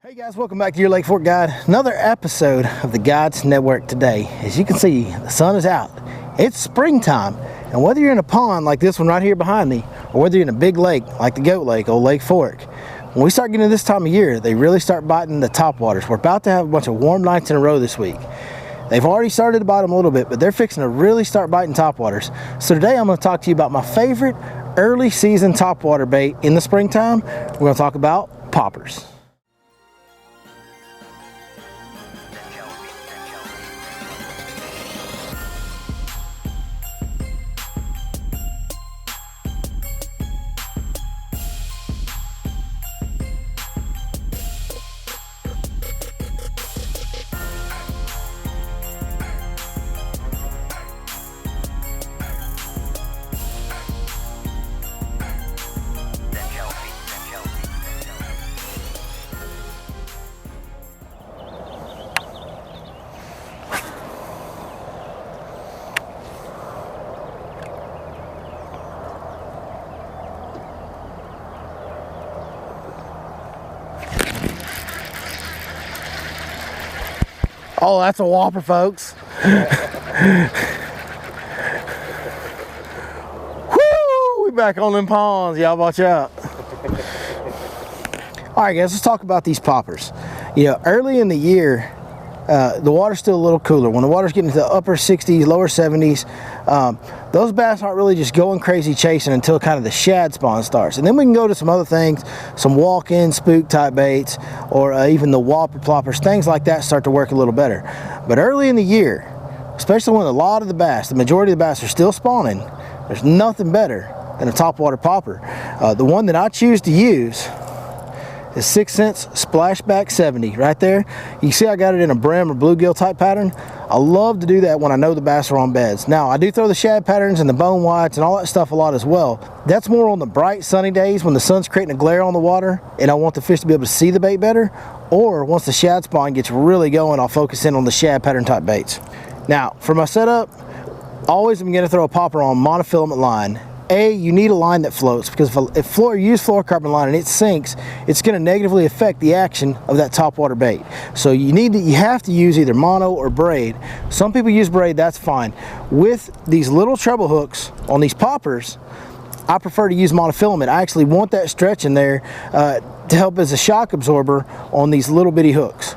Hey guys, welcome back to your Lake Fork Guide. Another episode of the Guides Network today. As you can see, the sun is out. It's springtime, and whether you're in a pond like this one right here behind me, or whether you're in a big lake like the Goat Lake, Old Lake Fork, when we start getting to this time of year, they really start biting the topwaters. We're about to have a bunch of warm nights in a row this week. They've already started to bite them a little bit, but they're fixing to really start biting topwaters. So today I'm going to talk to you about my favorite early season topwater bait in the springtime. We're going to talk about poppers. Oh, that's a whopper, folks. Woo! We back on them ponds. Y'all watch out. All right, guys, let's talk about these poppers. You know, early in the year, the water's still a little cooler. When the water's getting to the upper 60s, lower 70s, those bass aren't really just going crazy chasing until kind of the shad spawn starts. And then we can go to some other things, some walk-in spook type baits, or even the whopper ploppers, things like that start to work a little better. But early in the year, especially when a lot of the bass, the majority of the bass are still spawning, there's nothing better than a topwater popper. The one that I choose to use is 6 cents Splashback 70 right there. You see I got it in a brim or bluegill type pattern. I love to do that when I know the bass are on beds. Now I do throw the shad patterns and the bone whites and all that stuff a lot as well. That's more on the bright sunny days when the sun's creating a glare on the water and I want the fish to be able to see the bait better, or once the shad spawn gets really going, I'll focus in on the shad pattern type baits. Now for my setup, always I'm going to throw a popper on monofilament line. You need a line that floats, because if you use fluorocarbon line and it sinks, it's going to negatively affect the action of that topwater bait. So you have to use either mono or braid. Some people use braid, that's fine. With these little treble hooks on these poppers, I prefer to use monofilament. I actually want that stretch in there to help as a shock absorber on these little bitty hooks.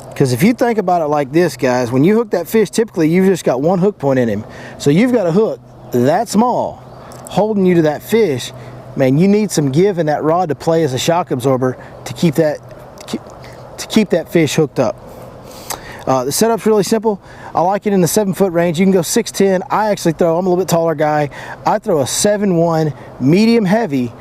Because if you think about it like this, guys, when you hook that fish, typically you've just got one hook point in him. So you've got a hook that small holding you to that fish. Man, you need some give in that rod to play as a shock absorber to keep that fish hooked up. The setup's really simple. I like it in the 7-foot range. You can go 6'10". I'm a little bit taller guy. I throw a 7-1 medium heavy.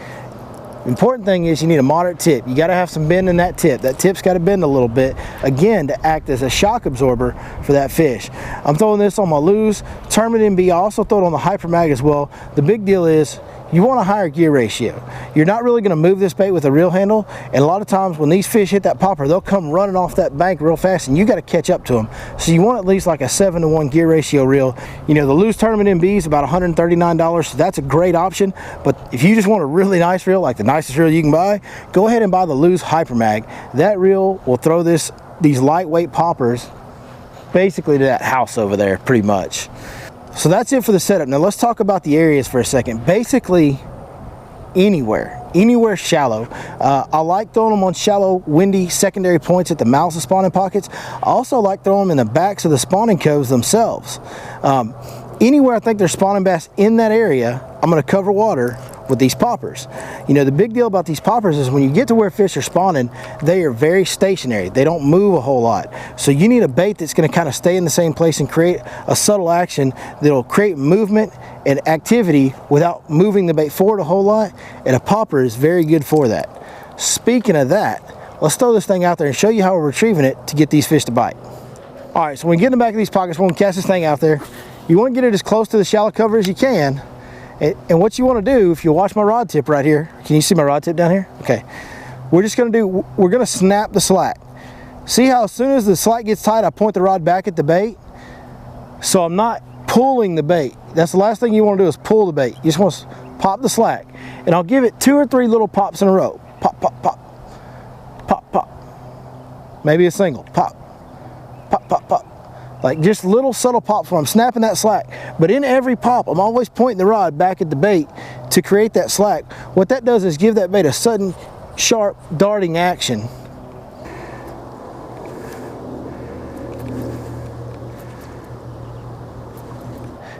Important thing is you need a moderate tip. You got to have some bend in that tip. That tip's got to bend a little bit, again, to act as a shock absorber for that fish. I'm throwing this on my Lew's Tournament MB. I also throw it on the Hyper Mag as well. The big deal is you want a higher gear ratio. You're not really going to move this bait with a reel handle, and a lot of times when these fish hit that popper, they'll come running off that bank real fast and you got to catch up to them. So you want at least like a 7-to-1 gear ratio reel. You know, the Lew's Tournament MB is about $139, so that's a great option. But if you just want a really nice reel, like the nicest reel you can buy, go ahead and buy the Lew's Hyper Mag. That reel will throw these lightweight poppers basically to that house over there pretty much. So that's it for the setup. Now let's talk about the areas for a second. Basically anywhere shallow. I like throwing them on shallow, windy secondary points at the mouths of spawning pockets. I also like throwing them in the backs of the spawning coves themselves. Anywhere I think there's spawning bass in that area, I'm going to cover water with these poppers. You know, the big deal about these poppers is when you get to where fish are spawning, they are very stationary. They don't move a whole lot. So you need a bait that's going to kind of stay in the same place and create a subtle action that'll create movement and activity without moving the bait forward a whole lot, and a popper is very good for that. Speaking of that, let's throw this thing out there and show you how we're retrieving it to get these fish to bite. All right, so when we get in the back of these pockets, we're going to cast this thing out there. You want to get it as close to the shallow cover as you can. And what you want to do, if you watch my rod tip right here, can you see my rod tip down here? Okay. We're going to snap the slack. See how as soon as the slack gets tight, I point the rod back at the bait? So I'm not pulling the bait. That's the last thing you want to do, is pull the bait. You just want to pop the slack. And I'll give it 2 or 3 little pops in a row. Pop, pop, pop, pop, maybe a single, pop, pop, pop, pop. Like just little subtle pops when I'm snapping that slack. But in every pop, I'm always pointing the rod back at the bait to create that slack. What that does is give that bait a sudden, sharp, darting action.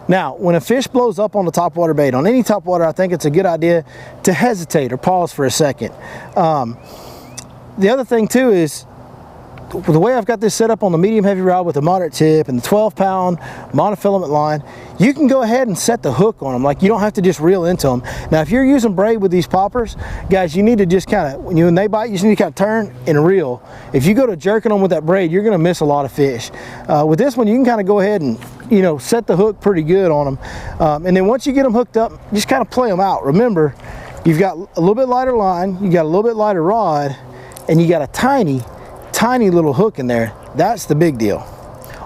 Now, when a fish blows up on the topwater bait, on any topwater, I think it's a good idea to hesitate or pause for a second. The other thing too is, the way I've got this set up on the medium heavy rod with a moderate tip and the 12-pound monofilament line, you can go ahead and set the hook on them. Like, you don't have to just reel into them. Now, if you're using braid with these poppers, guys, you need to just kind of, when they bite, you just need to kind of turn and reel. If you go to jerking them with that braid, you're going to miss a lot of fish. With this one, you can kind of go ahead and, you know, set the hook pretty good on them. And then once you get them hooked up, just kind of play them out. Remember, you've got a little bit lighter line, you got a little bit lighter rod, and you got a tiny little hook in there. That's the big deal.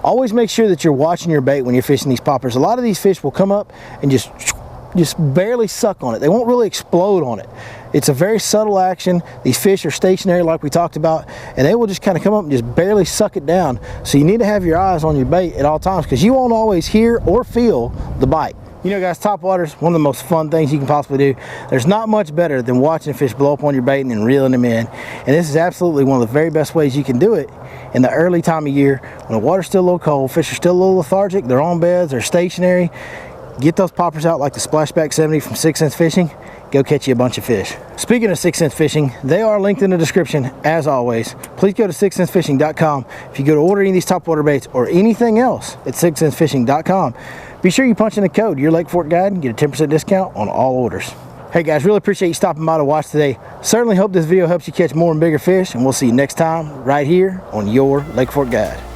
Always make sure that you're watching your bait when you're fishing these poppers. A lot of these fish will come up and just barely suck on it. They won't really explode on it. It's a very subtle action. These fish are stationary like we talked about, and they will just kind of come up and just barely suck it down. So you need to have your eyes on your bait at all times, because you won't always hear or feel the bite. You know, guys, topwater is one of the most fun things you can possibly do. There's not much better than watching a fish blow up on your bait and then reeling them in. And this is absolutely one of the very best ways you can do it in the early time of year when the water's still a little cold, fish are still a little lethargic, they're on beds, they're stationary. Get those poppers out like the Splashback 70 from 6 Sense Fishing. Go catch you a bunch of fish. Speaking of 6 Sense Fishing, they are linked in the description as always. Please go to 6sensefishing.com. If you go to order any of these topwater baits or anything else at 6sensefishing.com, be sure you punch in the code, your Lake Fork Guide, and get a 10% discount on all orders. Hey guys, really appreciate you stopping by to watch today. Certainly hope this video helps you catch more and bigger fish, and we'll see you next time right here on your Lake Fork Guide.